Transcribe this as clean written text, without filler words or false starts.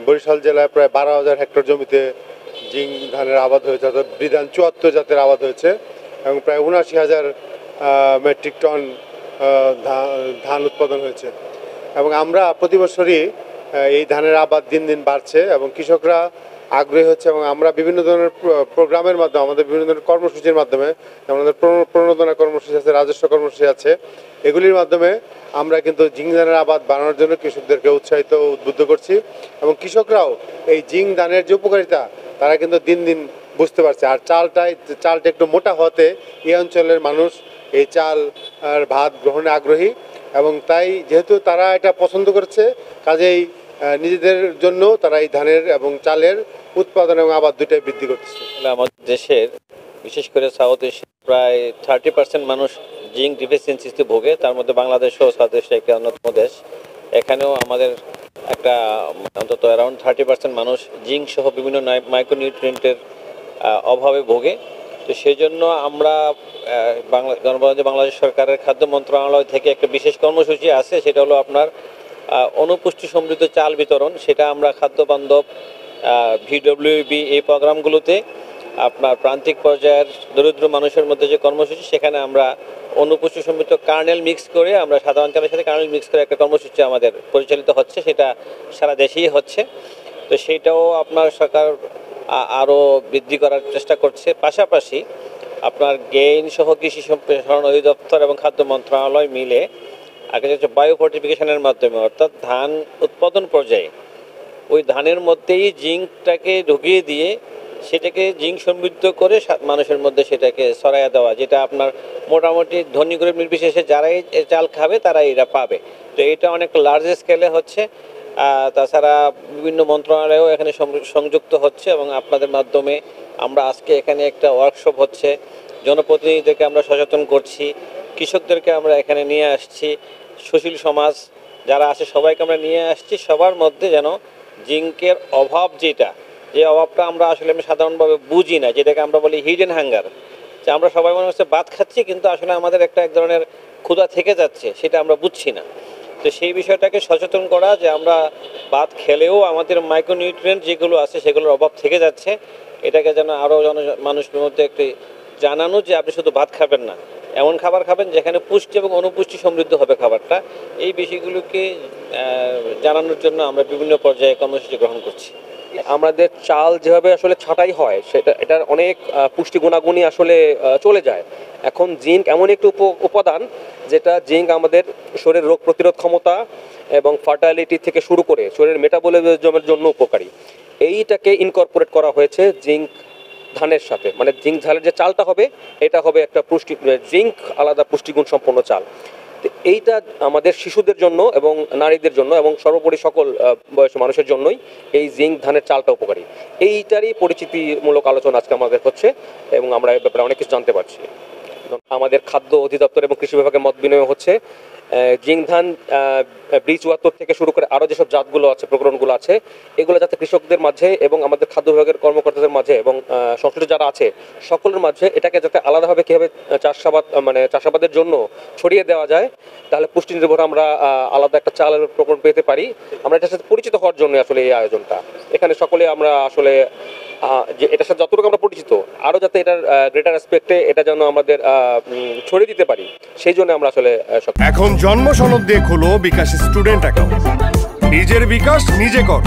বরিশাল জেলায় প্রায় 12,000 হেক্টর জমিতে জিং ধানের আবাদ হয়েছে, অর্থাৎ বিধান 74 জাতের আবাদ হয়েছে এবং প্রায় 79,000 মেট্রিক টন ধান উৎপাদন হয়েছে। এবং আমরা প্রতি বছরই এই ধানের আবাদ দিন দিন বাড়ছে এবং কৃষকরা আগ্রহী হচ্ছে এবং আমরা বিভিন্ন ধরনের প্রোগ্রামের মাধ্যমে, আমাদের বিভিন্ন ধরনের কর্মসূচির মাধ্যমে, যেমন আমাদের প্রণোদনা কর্মসূচি আছে, রাজস্ব কর্মসূচি আছে, এগুলির মাধ্যমে আমরা কিন্তু জিং ধানের আবাদ বাড়ানোর জন্য কৃষকদেরকে উৎসাহিত উদ্বুদ্ধ করছি এবং কৃষকরাও এই জিং ধানের যে উপকারিতা তারা কিন্তু দিন দিন বুঝতে পারছে। আর চালটা একটু মোটা হওয়াতে এই অঞ্চলের মানুষ এই চাল আর ভাত গ্রহণে আগ্রহী এবং তাই যেহেতু তারা এটা পছন্দ করছে, কাজেই নিজেদের জন্য তারা এই ধানের এবং চালের উৎপাদন এবং আবাদ দুটাই বৃদ্ধি করতেছে। আমাদের দেশের বিশেষ করে সাউথ এশিয়া প্রায় 30% মানুষ জিঙ্ক ডিফিসিয়েন্সিতে ভোগে, তার মধ্যে বাংলাদেশ ও সাউথ এশিয়া একটা অন্যতম দেশ। এখানেও আমাদের একটা অন্তত অ্যারাউন্ড 30% মানুষ জিঙ্ক সহ বিভিন্ন মাইক্রোনিউট্রিয়েন্টের অভাবে ভোগে। তো সেই জন্য আমরা বাংলাদেশ সরকারের খাদ্য মন্ত্রণালয় থেকে একটা বিশেষ কর্মসূচি আছে, সেটা হলো আপনার অনুপুষ্টি সমৃদ্ধ চাল বিতরণ। সেটা আমরা খাদ্য বান্ধব VWB এই প্রোগ্রামগুলোতে আপনার প্রান্তিক পর্যায়ের দরিদ্র মানুষের মধ্যে যে কর্মসূচি, সেখানে আমরা অনুপুষ্টি সমৃদ্ধ কার্নেল মিক্স করে, আমরা সাধারণ চালের সাথে কার্নেল মিক্স করে একটা কর্মসূচি আমাদের পরিচালিত হচ্ছে, সেটা সারা দেশেই হচ্ছে। তো সেইটাও আপনার সরকার আরও বৃদ্ধি করার চেষ্টা করছে। পাশাপাশি আপনার গেইন সহ কৃষি সম্প্রসারণ অধিদপ্তর এবং খাদ্য মন্ত্রণালয় মিলে আগে হচ্ছে বায়ো ফর্টিফিকেশনের মাধ্যমে, অর্থাৎ ধান উৎপাদন পর্যায়ে ওই ধানের মধ্যেই জিঙ্কটাকে ঢুকিয়ে দিয়ে সেটাকে জিঙ্ক সমৃদ্ধ করে মানুষের মধ্যে সেটাকে ছড়াইয়া দেওয়া, যেটা আপনার মোটামুটি ধনী গরিব নির্বিশেষে যারাই চাল খাবে তারাই এটা পাবে। তো এটা অনেক লার্জ স্কেলে হচ্ছে। তাছাড়া বিভিন্ন মন্ত্রণালয়ও এখানে সংযুক্ত হচ্ছে এবং আপনাদের মাধ্যমে আমরা আজকে এখানে একটা ওয়ার্কশপ হচ্ছে, জনপ্রতিনিধিদেরকে আমরা সচেতন করছি, কৃষকদেরকে আমরা এখানে নিয়ে আসছি, সুশীল সমাজ যারা আছে সবাইকে আমরা নিয়ে আসছি। সবার মধ্যে যেন জিঙ্কের অভাব, যে অভাবটা আমরা আসলে সাধারণভাবে বুঝি না, যেটাকে আমরা বলি হিডেন হাঙ্গার, যে আমরা সবাই মনে হচ্ছে ভাত খাচ্ছি কিন্তু আসলে আমাদের এক ধরনের ক্ষুধা থেকে যাচ্ছে, সেটা আমরা বুঝছি না। তো সেই বিষয়টাকে সচেতন করা, যে আমরা ভাত খেলেও আমাদের মাইক্রোনিউট্রিয়েন্ট যেগুলো আছে সেগুলোর অভাব থেকে যাচ্ছে, এটাকে যেন আরও মানুষের মধ্যে একটি জানানো যে আপনি শুধু ভাত খাবেন না, এমন খাবার খাবেন যেখানে পুষ্টি এবং অনুপুষ্টি সমৃদ্ধ হবে খাবারটা। এই বিষয়গুলোকে জানানোর জন্য আমরা বিভিন্ন পর্যায়ে কর্মসূচি গ্রহণ করছি। আমাদের চাল যেভাবে আসলে ছাঁটাই হয় এটার অনেক পুষ্টি গুণাগুণই আসলে চলে যায়। এখন জিঙ্ক এমন একটি উপাদান যেটা জিঙ্ক আমাদের শরীরের রোগ প্রতিরোধ ক্ষমতা এবং ফার্টাইলিটি থেকে শুরু করে শরীরের মেটাবলিজমের জন্য উপকারী। এইটাকে ইনকর্পোরেট করা হয়েছে জিঙ্ক ধানের সাথে, মানে জিঙ্ক ধানের যে চালটা হবে এটা হবে একটা জিঙ্ক আলাদা পুষ্টিগুণ সম্পন্ন চাল। তো এইটা আমাদের শিশুদের জন্য এবং নারীদের জন্য এবং সর্বোপরি সকল বয়সী মানুষের জন্যই এই জিঙ্ক ধানের চালটা উপকারী। এইটারই পরিচিতিমূলক আলোচনা আজকে আমাদের হচ্ছে এবং আমরা এই ব্যাপারে অনেক কিছু জানতে পারছি। আমাদের খাদ্য অধিদপ্তর এবং কৃষি বিভাগের মত বিনিময় হচ্ছে জিঙ্ক ধান B74 থেকে শুরু করে আরও যেসব জাতগুলো আছে, প্রকরণগুলো আছে, এগুলো যাতে কৃষকদের মাঝে এবং আমাদের খাদ্য বিভাগের কর্মকর্তাদের মাঝে এবং সংশ্লিষ্ট যারা আছে সকলের মাঝে এটাকে যাতে আলাদাভাবে কীভাবে চাষাবাদের জন্য ছড়িয়ে দেওয়া যায়, তাহলে পুষ্টি নির্ভর আমরা আলাদা একটা চালের প্রকরণ পেতে পারি। আমরা এটার সাথে পরিচিত হওয়ার জন্য আসলে এই আয়োজনটা। এখানে সকলে আমরা আসলে যে এটার সাথে যতটুকু আমরা পরিচিত, আরও যাতে এটার গ্রেটার অ্যাসপেক্টে এটা যেন আমাদের ছড়িয়ে দিতে পারি, সেই জন্য আমরা আসলে এখন জন্ম সনদ দিয়ে খোলো বিকাশ স্টুডেন্ট অ্যাকাউন্ট। নিজের বিকাশ নিজে কর।